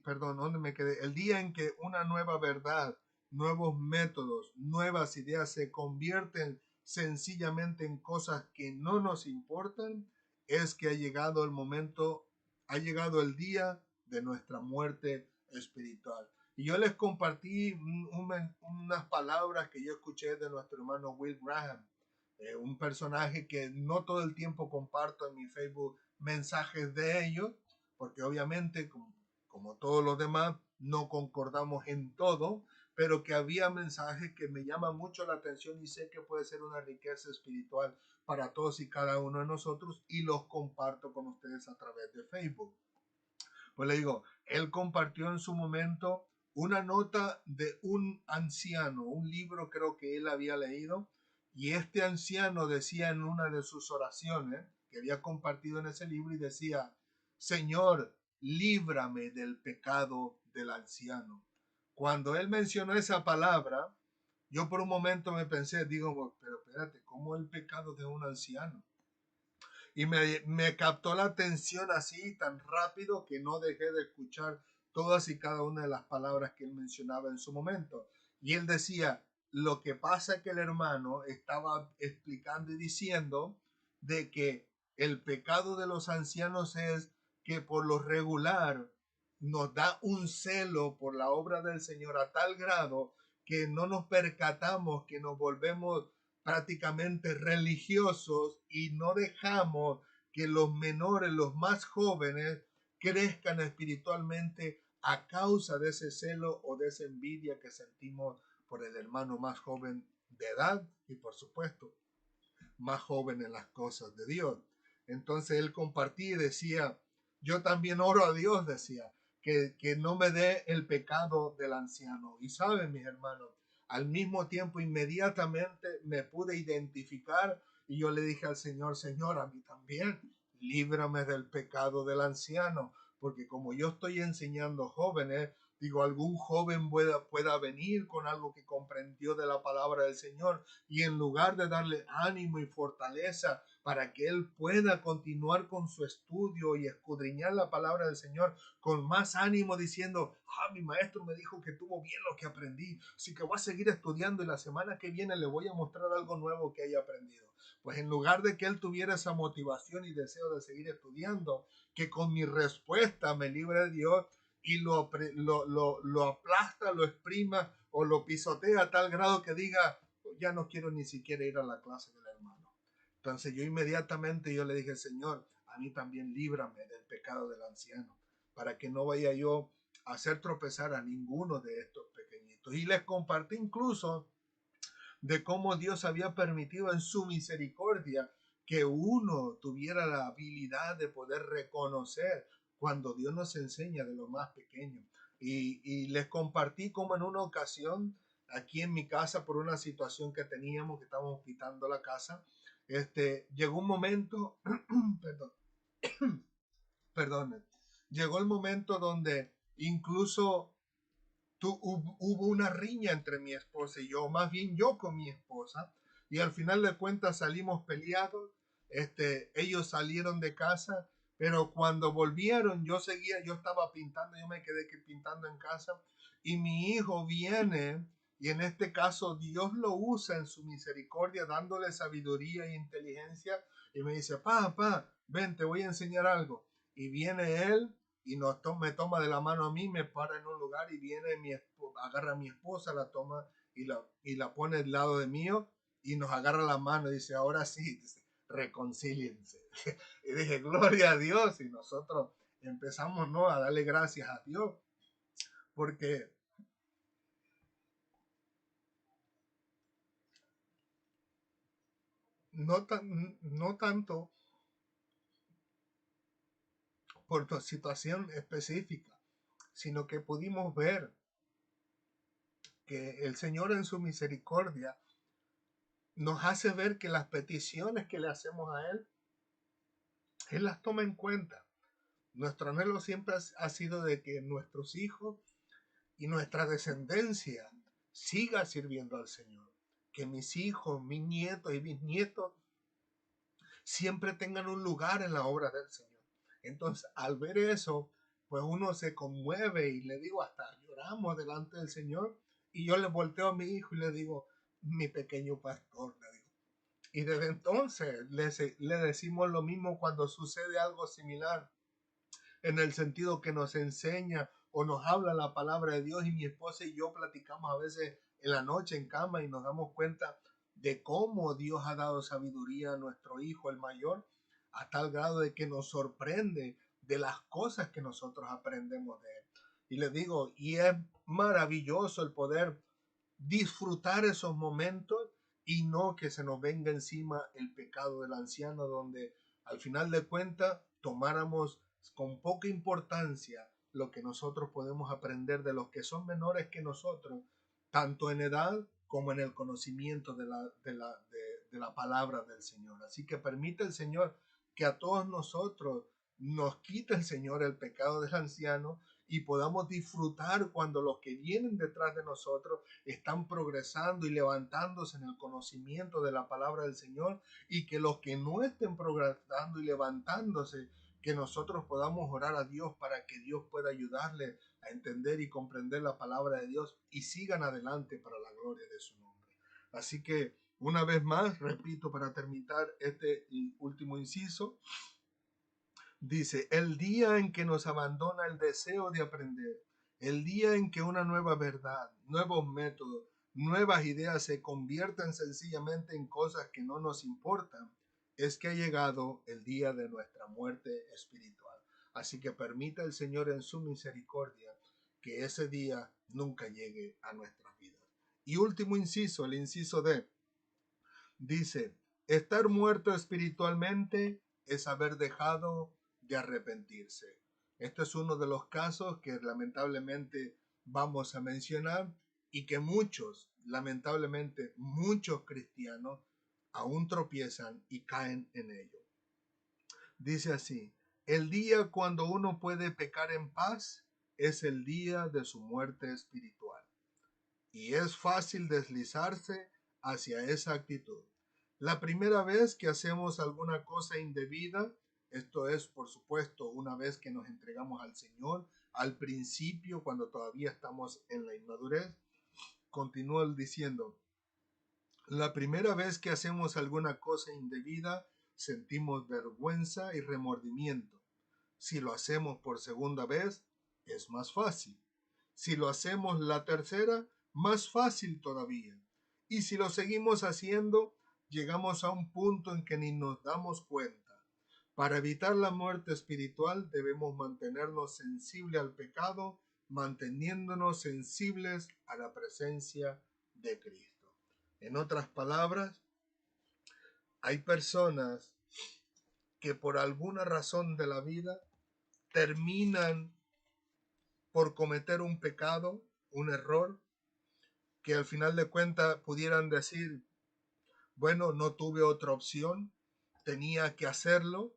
perdón, ¿dónde me quedé? El día en que una nueva verdad, nuevos métodos, nuevas ideas se convierten sencillamente en cosas que no nos importan, es que ha llegado el momento, ha llegado el día de nuestra muerte espiritual. Y yo les compartí unas palabras que yo escuché de nuestro hermano Will Graham, un personaje que no todo el tiempo comparto en mi Facebook mensajes de ellos, porque obviamente, como todos los demás, no concordamos en todo, pero que había mensajes que me llaman mucho la atención y sé que puede ser una riqueza espiritual para todos y cada uno de nosotros y los comparto con ustedes a través de Facebook. Pues le digo, él compartió en su momento una nota de un anciano, un libro creo que él había leído, y este anciano decía en una de sus oraciones, que había compartido en ese libro, y decía, Señor, líbrame del pecado del anciano. Cuando él mencionó esa palabra, yo por un momento me pensé, digo, pero espérate, ¿cómo el pecado de un anciano? Y me captó la atención así tan rápido que no dejé de escuchar todas y cada una de las palabras que él mencionaba en su momento. Y él decía, lo que pasa es que el hermano estaba explicando y diciendo de que el pecado de los ancianos es que por lo regular nos da un celo por la obra del Señor a tal grado que no nos percatamos que nos volvemos prácticamente religiosos y no dejamos que los menores, los más jóvenes, crezcan espiritualmente a causa de ese celo o de esa envidia que sentimos por el hermano más joven de edad y por supuesto más joven en las cosas de Dios. Entonces él compartía y decía, yo también oro a Dios, decía, que no me dé el pecado del anciano. Y saben, mis hermanos, al mismo tiempo inmediatamente me pude identificar y yo le dije al Señor, Señor, a mí también, líbrame del pecado del anciano, porque como yo estoy enseñando jóvenes, digo, algún joven pueda venir con algo que comprendió de la palabra del Señor y en lugar de darle ánimo y fortaleza para que él pueda continuar con su estudio y escudriñar la palabra del Señor con más ánimo diciendo, mi maestro me dijo que tuvo bien lo que aprendí, así que voy a seguir estudiando y la semana que viene le voy a mostrar algo nuevo que haya aprendido. Pues en lugar de que él tuviera esa motivación y deseo de seguir estudiando, que con mi respuesta me libre de Dios y lo aplasta, lo exprima o lo pisotea a tal grado que diga, ya no quiero ni siquiera ir a la clase del hermano. Entonces yo inmediatamente yo le dije, Señor, a mí también líbrame del pecado del anciano, para que no vaya yo a hacer tropezar a ninguno de estos pequeñitos. Y les compartí incluso de cómo Dios había permitido en su misericordia que uno tuviera la habilidad de poder reconocer cuando Dios nos enseña de lo más pequeño. Y les compartí como en una ocasión aquí en mi casa por una situación que teníamos, que estábamos quitando la casa, llegó un momento, perdón, perdón, llegó el momento donde incluso hubo una riña entre mi esposa y yo, más bien yo con mi esposa, y al final de cuentas salimos peleados, ellos salieron de casa, pero cuando volvieron yo estaba pintando, yo me quedé pintando en casa, y mi hijo viene, y en este caso Dios lo usa en su misericordia, dándole sabiduría e inteligencia, y me dice, papá, ven, te voy a enseñar algo, y viene él, y me toma de la mano a mí, me para en un lugar y viene agarra a mi esposa, la toma y la pone al lado de mío y nos agarra la mano y dice, ahora sí, dice, reconcíliense. Y dije, gloria a Dios, y nosotros empezamos, ¿no?, a darle gracias a Dios, porque no tanto por tu situación específica, sino que pudimos ver que el Señor en su misericordia nos hace ver que las peticiones que le hacemos a Él las toma en cuenta. Nuestro anhelo siempre ha sido de que nuestros hijos y nuestra descendencia siga sirviendo al Señor. Que mis hijos, mis nietos y bisnietos siempre tengan un lugar en la obra del Señor. Entonces, al ver eso, pues uno se conmueve y le digo, hasta lloramos delante del Señor. Y yo le volteo a mi hijo y le digo, mi pequeño pastor, le digo. Y desde entonces le decimos lo mismo cuando sucede algo similar, en el sentido que nos enseña o nos habla la palabra de Dios y mi esposa y yo platicamos a veces en la noche en cama y nos damos cuenta de cómo Dios ha dado sabiduría a nuestro hijo, el mayor, a tal grado de que nos sorprende de las cosas que nosotros aprendemos de él. Y les digo, y es maravilloso el poder disfrutar esos momentos y no que se nos venga encima el pecado del anciano, donde al final de cuentas tomáramos con poca importancia lo que nosotros podemos aprender de los que son menores que nosotros, tanto en edad como en el conocimiento de la palabra del Señor. Así que permite el Señor que a todos nosotros nos quite el Señor el pecado del anciano y podamos disfrutar cuando los que vienen detrás de nosotros están progresando y levantándose en el conocimiento de la palabra del Señor, y que los que no estén progresando y levantándose, que nosotros podamos orar a Dios para que Dios pueda ayudarle a entender y comprender la palabra de Dios y sigan adelante para la gloria de su nombre. Así que una vez más, repito para terminar este último inciso, dice, el día en que nos abandona el deseo de aprender, el día en que una nueva verdad, nuevos métodos, nuevas ideas se conviertan sencillamente en cosas que no nos importan, es que ha llegado el día de nuestra muerte espiritual. Así que permita el Señor en su misericordia que ese día nunca llegue a nuestras vidas. Y último inciso, el inciso D, dice, estar muerto espiritualmente es haber dejado de arrepentirse. Este es uno de los casos que lamentablemente vamos a mencionar y que muchos, lamentablemente muchos cristianos aún tropiezan y caen en ello. Dice así, el día cuando uno puede pecar en paz es el día de su muerte espiritual. Y es fácil deslizarse hacia esa actitud. La primera vez que hacemos alguna cosa indebida, esto es, por supuesto, una vez que nos entregamos al Señor, al principio, cuando todavía estamos en la inmadurez, continúa diciendo, la primera vez que hacemos alguna cosa indebida, sentimos vergüenza y remordimiento. Si lo hacemos por segunda vez, es más fácil. Si lo hacemos la tercera, más fácil todavía. Y si lo seguimos haciendo, llegamos a un punto en que ni nos damos cuenta. Para evitar la muerte espiritual debemos mantenernos sensibles al pecado, manteniéndonos sensibles a la presencia de Cristo. En otras palabras, hay personas que por alguna razón de la vida terminan por cometer un pecado, un error, que al final de cuentas pudieran decir, bueno, no tuve otra opción, tenía que hacerlo,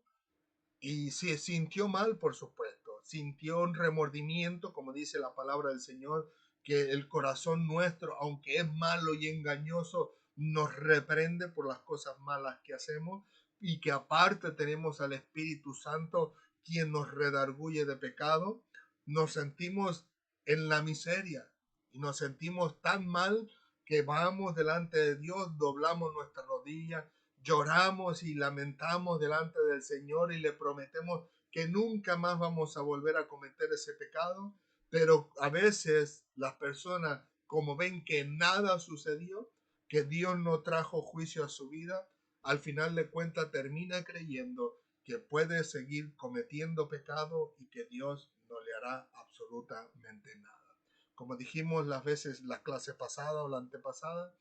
y se sintió mal, por supuesto, sintió un remordimiento, como dice la palabra del Señor, que el corazón nuestro, aunque es malo y engañoso, nos reprende por las cosas malas que hacemos, y que aparte tenemos al Espíritu Santo quien nos redarguye de pecado. Nos sentimos en la miseria y nos sentimos tan mal que vamos delante de Dios, doblamos nuestra rodilla, lloramos y lamentamos delante del Señor y le prometemos que nunca más vamos a volver a cometer ese pecado. Pero a veces las personas, como ven que nada sucedió, que Dios no trajo juicio a su vida, al final de cuentas termina creyendo que puede seguir cometiendo pecado y que Dios no le hará absolutamente nada. Como dijimos las veces, la clase pasada o la antepasada,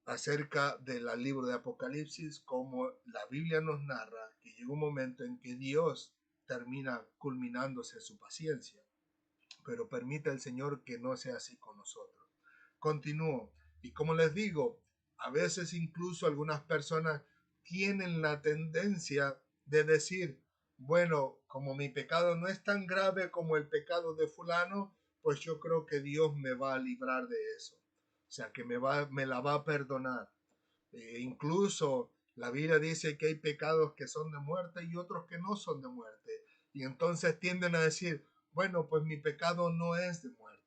acerca del libro de Apocalipsis, como la Biblia nos narra que llega un momento en que Dios termina culminándose su paciencia, pero permite el Señor que no sea así con nosotros. Continúo, y como les digo, a veces incluso algunas personas tienen la tendencia de decir, bueno, como mi pecado no es tan grave como el pecado de fulano, pues yo creo que Dios me va a librar de eso. O sea, que me la va a perdonar. Incluso la Biblia dice que hay pecados que son de muerte y otros que no son de muerte. Y entonces tienden a decir, bueno, pues mi pecado no es de muerte.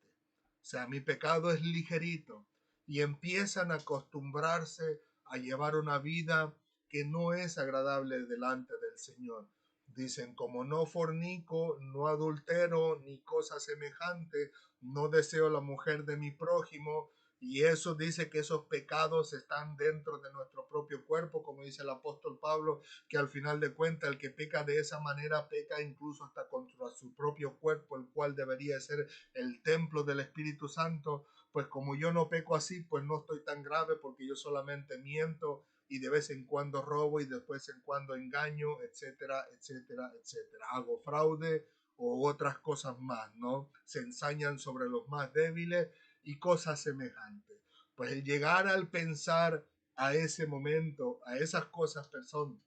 O sea, mi pecado es ligerito. Y empiezan a acostumbrarse a llevar una vida que no es agradable delante del Señor. Dicen, como no fornico, no adultero, ni cosa semejante, no deseo la mujer de mi prójimo, y eso dice que esos pecados están dentro de nuestro propio cuerpo, como dice el apóstol Pablo, que al final de cuentas el que peca de esa manera peca incluso hasta contra su propio cuerpo, el cual debería ser el templo del Espíritu Santo. Pues como yo no peco así, pues no estoy tan grave porque yo solamente miento, y de vez en cuando robo y después en cuando engaño, etcétera, etcétera, etcétera. Hago fraude o otras cosas más, ¿no? Se ensañan sobre los más débiles y cosas semejantes. Pues el llegar al pensar a ese momento, a esas cosas, personas,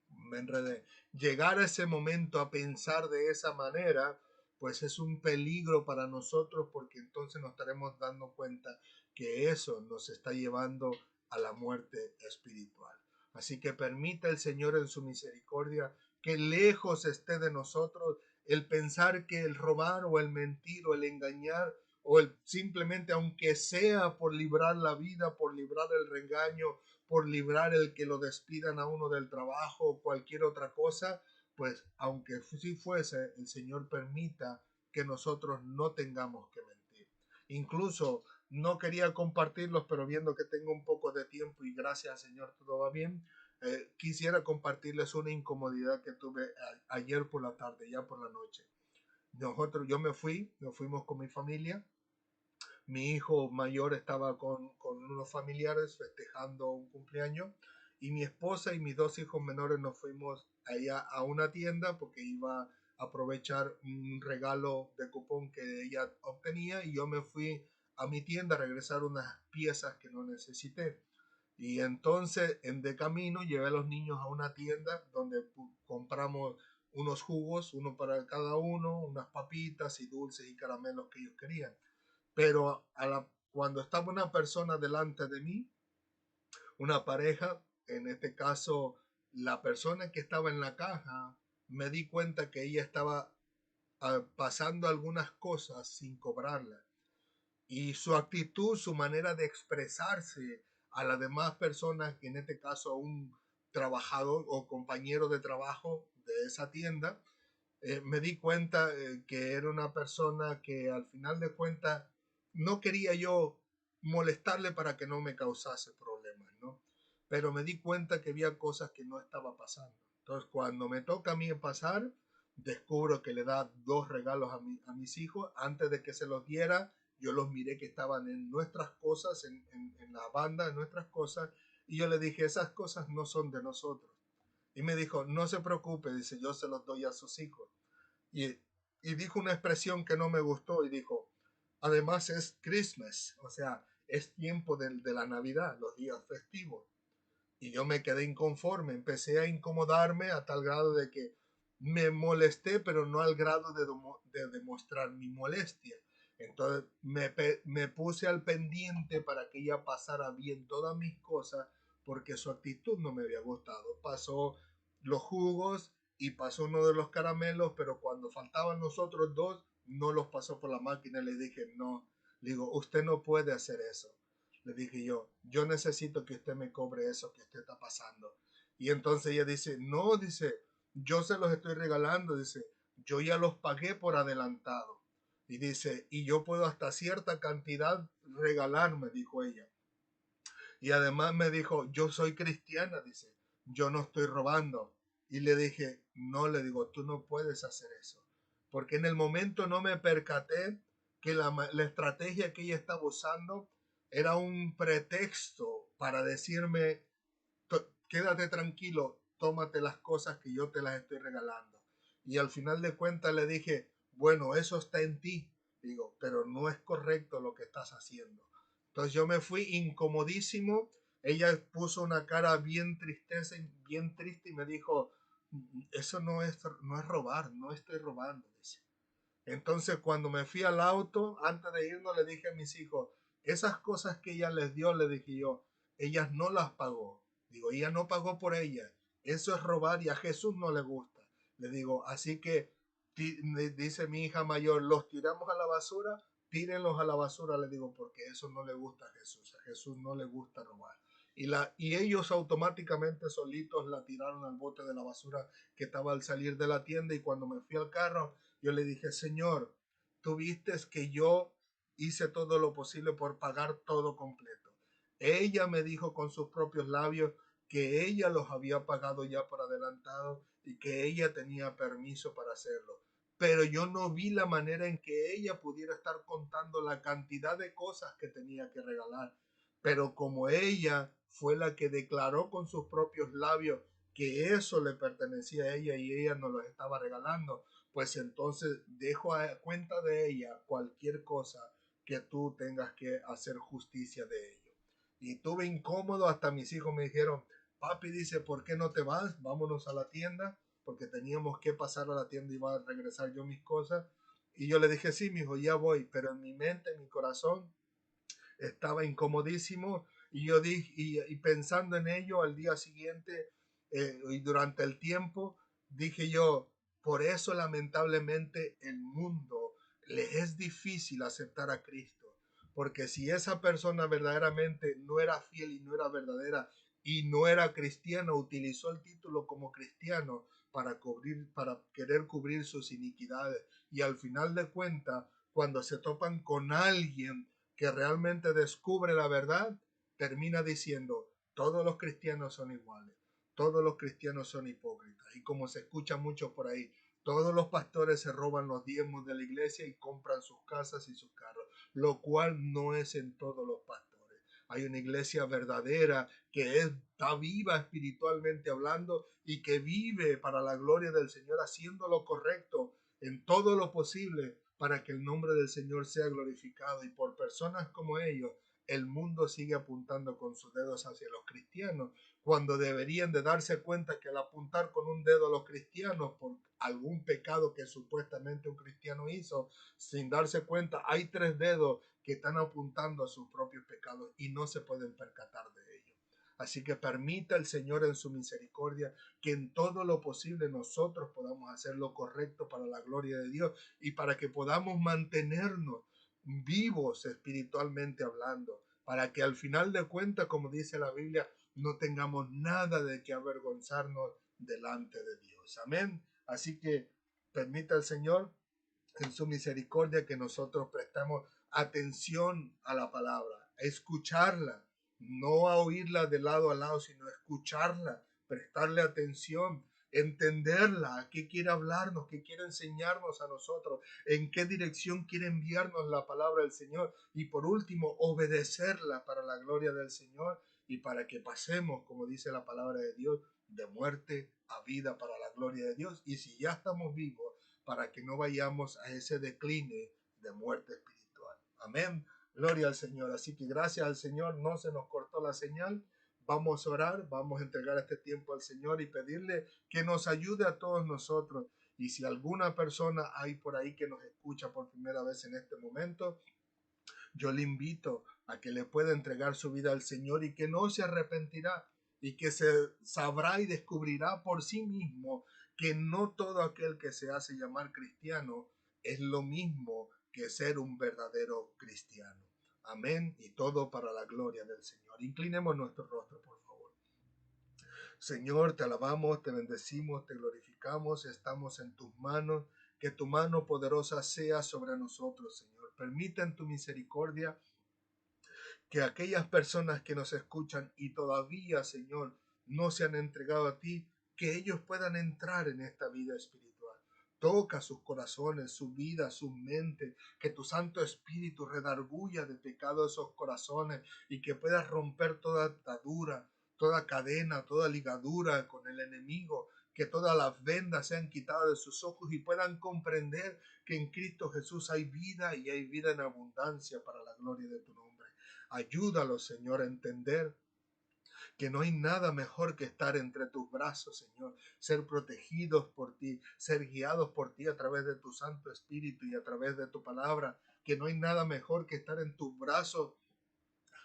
me enredé, llegar a ese momento a pensar de esa manera, pues es un peligro para nosotros porque entonces nos estaremos dando cuenta que eso nos está llevando a la muerte espiritual. Así que permita el Señor en su misericordia que lejos esté de nosotros el pensar que el robar o el mentir o el engañar o el simplemente, aunque sea por librar la vida, por librar el regaño, por librar el que lo despidan a uno del trabajo o cualquier otra cosa, pues aunque si fuese, el Señor permita que nosotros no tengamos que mentir. Incluso no quería compartirlos, pero viendo que tengo un poco de tiempo y gracias al Señor todo va bien, quisiera compartirles una incomodidad que tuve ayer por la tarde, ya por la noche. Nos fuimos con mi familia. Mi hijo mayor estaba con unos familiares festejando un cumpleaños y mi esposa y mis dos hijos menores nos fuimos allá a una tienda porque iba a aprovechar un regalo de cupón que ella obtenía y yo me fui a mi tienda a regresar unas piezas que no necesité. Y entonces, de camino, llevé a los niños a una tienda donde compramos unos jugos, uno para cada uno, unas papitas y dulces y caramelos que ellos querían. Pero cuando estaba una persona delante de mí, una pareja, en este caso la persona que estaba en la caja, me di cuenta que ella estaba pasando algunas cosas sin cobrarla. Y su actitud, su manera de expresarse a las demás personas, que en este caso a un trabajador o compañero de trabajo de esa tienda, me di cuenta que era una persona que al final de cuentas no quería yo molestarle para que no me causase problemas, ¿no? Pero me di cuenta que había cosas que no estaba pasando. Entonces, cuando me toca a mí pasar, descubro que le da dos regalos a mis hijos. Antes de que se los diera, yo los miré que estaban en nuestras cosas, en la banda de nuestras cosas, y yo le dije, esas cosas no son de nosotros. Y me dijo, no se preocupe, dice, yo se los doy a sus hijos. Y, y dijo una expresión que no me gustó y dijo, además es Christmas, o sea, es tiempo de la Navidad, los días festivos. Y yo me quedé inconforme, empecé a incomodarme a tal grado de que me molesté, pero no al grado de demostrar mi molestia. Entonces me puse al pendiente para que ella pasara bien todas mis cosas, porque su actitud no me había gustado. Pasó los jugos y pasó uno de los caramelos, pero cuando faltaban los otros dos, no los pasó por la máquina. Le dije, no, le digo, usted no puede hacer eso. Le dije yo necesito que usted me cobre eso que usted está pasando. Y entonces ella dice, no, dice, yo se los estoy regalando, dice, yo ya los pagué por adelantado. Y dice, y yo puedo hasta cierta cantidad regalarme, dijo ella. Y además me dijo, yo soy cristiana, dice, yo no estoy robando. Y le dije, no, le digo, tú no puedes hacer eso. Porque en el momento no me percaté que la estrategia que ella estaba usando era un pretexto para decirme, quédate tranquilo, tómate las cosas que yo te las estoy regalando. Y al final de cuentas le dije, bueno, eso está en ti, digo, pero no es correcto lo que estás haciendo. Entonces yo me fui incomodísimo, ella puso una cara bien tristeza, bien triste y me dijo, eso no es robar, no estoy robando, dice. Entonces cuando me fui al auto, antes de irnos le dije a mis hijos, esas cosas que ella les dio, le dije yo, ellas no las pagó. Digo, ella no pagó por ellas. Eso es robar y a Jesús no le gusta. Le digo, así que dice mi hija mayor, los tiramos a la basura, tírenlos a la basura, le digo, porque eso no le gusta a Jesús. A Jesús no le gusta robar. Y ellos automáticamente solitos la tiraron al bote de la basura que estaba al salir de la tienda y cuando me fui al carro, yo le dije, Señor, tú viste que yo hice todo lo posible por pagar todo completo. Ella me dijo con sus propios labios que ella los había pagado ya por adelantado y que ella tenía permiso para hacerlo. Pero yo no vi la manera en que ella pudiera estar contando la cantidad de cosas que tenía que regalar. Pero como ella fue la que declaró con sus propios labios que eso le pertenecía a ella y ella nos lo estaba regalando, pues entonces dejo a cuenta de ella cualquier cosa que tú tengas que hacer justicia de ello. Y tuve incómodo, hasta mis hijos me dijeron, papi, dice, ¿por qué no te vas? Vámonos a la tienda, porque teníamos que pasar a la tienda y iba a regresar yo mis cosas. Y yo le dije, sí, mi hijo, ya voy, pero en mi mente, en mi corazón, estaba incomodísimo y yo dije, y pensando en ello al día siguiente y durante el tiempo, dije yo, por eso lamentablemente el mundo le es difícil aceptar a Cristo, porque si esa persona verdaderamente no era fiel y no era verdadera y no era cristiano, utilizó el título como cristiano para querer cubrir sus iniquidades y al final de cuentas, cuando se topan con alguien que realmente descubre la verdad, termina diciendo, todos los cristianos son iguales, todos los cristianos son hipócritas. Y como se escucha mucho por ahí, todos los pastores se roban los diezmos de la iglesia y compran sus casas y sus carros, lo cual no es en todos los pastores. Hay una iglesia verdadera que está viva espiritualmente hablando y que vive para la gloria del Señor haciendo lo correcto en todo lo posible para que el nombre del Señor sea glorificado y por personas como ellos el mundo sigue apuntando con sus dedos hacia los cristianos cuando deberían de darse cuenta que al apuntar con un dedo a los cristianos por algún pecado que supuestamente un cristiano hizo, sin darse cuenta hay tres dedos que están apuntando a sus propios pecados y no se pueden percatar de ello. Así que permita el Señor en su misericordia que en todo lo posible nosotros podamos hacer lo correcto para la gloria de Dios y para que podamos mantenernos vivos espiritualmente hablando, para que al final de cuentas, como dice la Biblia, no tengamos nada de que avergonzarnos delante de Dios. Amén. Así que permita el Señor en su misericordia que nosotros prestemos atención a la palabra, a escucharla, no a oírla de lado a lado, sino a escucharla, prestarle atención, entenderla, a qué quiere hablarnos, qué quiere enseñarnos a nosotros, en qué dirección quiere enviarnos la palabra del Señor y por último obedecerla para la gloria del Señor y para que pasemos, como dice la palabra de Dios, de muerte a vida para la gloria de Dios. Y si ya estamos vivos, para que no vayamos a ese decline de muerte espiritual. Amén. Gloria al Señor. Así que gracias al Señor, no se nos cortó la señal. Vamos a orar, vamos a entregar este tiempo al Señor y pedirle que nos ayude a todos nosotros. Y si alguna persona hay por ahí que nos escucha por primera vez en este momento, yo le invito a que le pueda entregar su vida al Señor y que no se arrepentirá y que se sabrá y descubrirá por sí mismo que no todo aquel que se hace llamar cristiano es lo mismo que ser un verdadero cristiano. Amén. Y todo para la gloria del Señor. Inclinemos nuestro rostro, por favor. Señor, te alabamos, te bendecimos, te glorificamos, estamos en tus manos. Que tu mano poderosa sea sobre nosotros, Señor. Permita en tu misericordia que aquellas personas que nos escuchan y todavía, Señor, no se han entregado a ti, que ellos puedan entrar en esta vida espiritual. Toca sus corazones, su vida, su mente, que tu Santo Espíritu redarguya de pecado esos corazones y que puedas romper toda atadura, toda cadena, toda ligadura con el enemigo, que todas las vendas sean quitadas de sus ojos y puedan comprender que en Cristo Jesús hay vida y hay vida en abundancia para la gloria de tu nombre. Ayúdalos, Señor, a entender que no hay nada mejor que estar entre tus brazos, Señor, ser protegidos por ti, ser guiados por ti a través de tu Santo Espíritu y a través de tu palabra, que no hay nada mejor que estar en tus brazos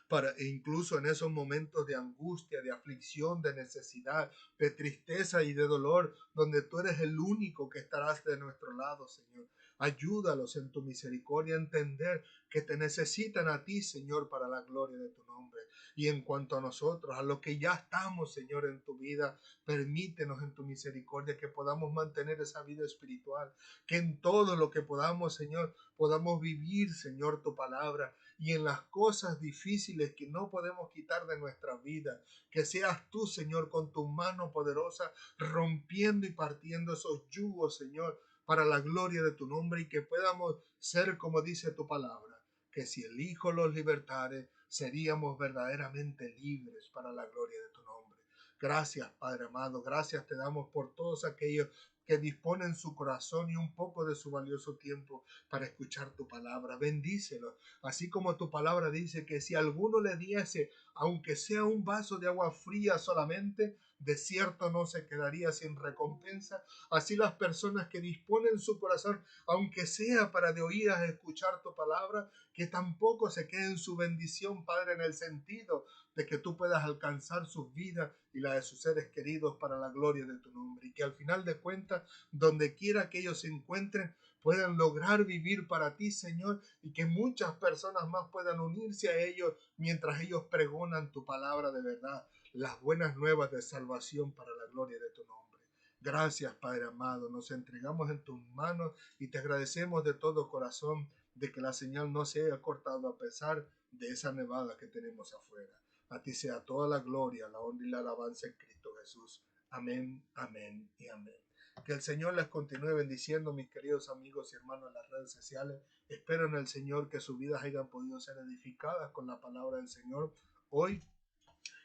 para incluso en esos momentos de angustia, de aflicción, de necesidad, de tristeza y de dolor, donde tú eres el único que estarás de nuestro lado, Señor. Ayúdalos en tu misericordia a entender que te necesitan a ti, Señor, para la gloria de tu nombre. Y en cuanto a nosotros, a lo que ya estamos, Señor, en tu vida, permítenos en tu misericordia que podamos mantener esa vida espiritual, que en todo lo que podamos, Señor, podamos vivir, Señor, tu palabra y en las cosas difíciles que no podemos quitar de nuestra vida, que seas tú, Señor, con tu mano poderosa, rompiendo y partiendo esos yugos, Señor, para la gloria de tu nombre y que podamos ser como dice tu palabra, que si el Hijo los libertare, seríamos verdaderamente libres para la gloria de tu nombre. Gracias, Padre amado, gracias te damos por todos aquellos que disponen su corazón y un poco de su valioso tiempo para escuchar tu palabra. Bendícelos, así como tu palabra dice que si alguno le diese, aunque sea un vaso de agua fría solamente, de cierto no se quedaría sin recompensa. Así las personas que disponen su corazón, aunque sea para de oídas escuchar tu palabra, que tampoco se quede en su bendición, Padre, en el sentido de que tú puedas alcanzar sus vidas y la de sus seres queridos para la gloria de tu nombre. Y que al final de cuentas, donde quiera que ellos se encuentren, puedan lograr vivir para ti, Señor, y que muchas personas más puedan unirse a ellos mientras ellos pregonan tu palabra de verdad, las buenas nuevas de salvación para la gloria de tu nombre. Gracias, Padre amado, nos entregamos en tus manos y te agradecemos de todo corazón de que la señal no se haya cortado a pesar de esa nevada que tenemos afuera. A ti sea toda la gloria, la honra y la alabanza en Cristo Jesús. Amén, amén y amén. Que el Señor les continúe bendiciendo, mis queridos amigos y hermanos en las redes sociales. Espero en el Señor que sus vidas hayan podido ser edificadas con la palabra del Señor hoy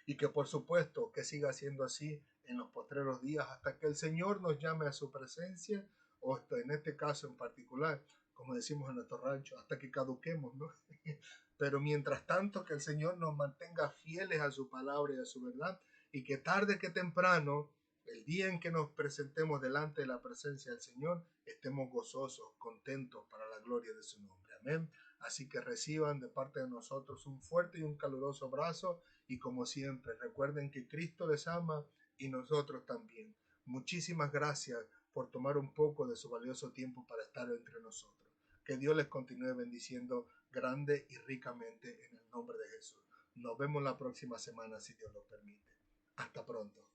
y que por supuesto que siga siendo así en los postreros días hasta que el Señor nos llame a su presencia o hasta en este caso en particular, como decimos en nuestro rancho, hasta que caduquemos, ¿no? Pero mientras tanto que el Señor nos mantenga fieles a su palabra y a su verdad y que tarde que temprano, el día en que nos presentemos delante de la presencia del Señor, estemos gozosos, contentos para la gloria de su nombre. Amén. Así que reciban de parte de nosotros un fuerte y un caluroso abrazo y como siempre, recuerden que Cristo les ama y nosotros también. Muchísimas gracias por tomar un poco de su valioso tiempo para estar entre nosotros. Que Dios les continúe bendiciendo grande y ricamente en el nombre de Jesús. Nos vemos la próxima semana si Dios lo permite. Hasta pronto.